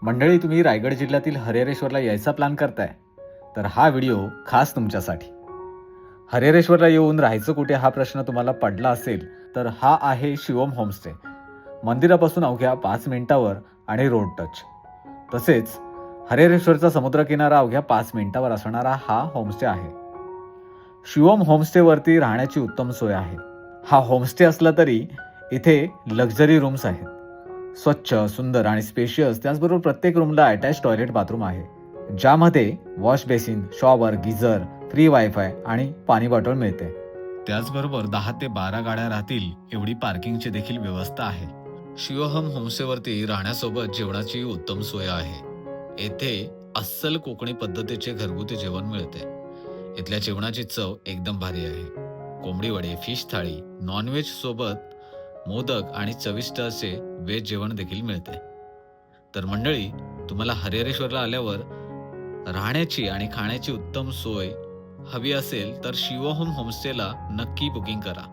मंडळी, तुम्ही रायगड जिल्ह्यातील हरिहरेश्वरला यायचा प्लॅन करताय तर हा व्हिडिओ खास तुमच्यासाठी. हरिहरेश्वरला येऊन राहायचं कुठे हा प्रश्न तुम्हाला पडला असेल तर हा आहे शिवम होमस्टे. मंदिरापासून अवघ्या 5 मिनिटावर आणि रोड टच. तसेच हरिहरेश्वरचा समुद्रकिनारा अवघ्या 5 मिनिटावर असणारा हा होमस्टे आहे. शिवम होमस्टेवरती राहण्याची उत्तम सोय आहे. हा होमस्टे असला तरी इथे लक्झरी रूम्स आहेत. स्वच्छ, सुंदर आणि स्पेशियस, त्याचबरोबर प्रत्येक रूमला अटॅच टॉयलेट बाथरूम आहे, ज्यामध्ये wash basin, shower, geyser, free wifi आणि पाणी बॉटल मिळते. त्याचबरोबर 10 ते 12 गाड्या राहतील एवढी पार्किंगची देखील व्यवस्था आहे. शिवहम होमस्टेवरती राहण्यासोबत जेवणाची उत्तम सोय आहे. येथे अस्सल कोकणी पद्धतीचे घरगुती जेवण मिळते. इथल्या जेवणाची चव एकदम भारी आहे. कोंबडी वडे, फिश थाळी, नॉनव्हेज सोबत मोदक आणि चविष्ट असे व्हेज जेवण देखील मिळते. तर मंडळी, तुम्हाला हरिहरेश्वरला आल्यावर राहण्याची आणि खाण्याची उत्तम सोय हवी असेल तर शिवहोम होमस्टेला नक्की बुकिंग करा.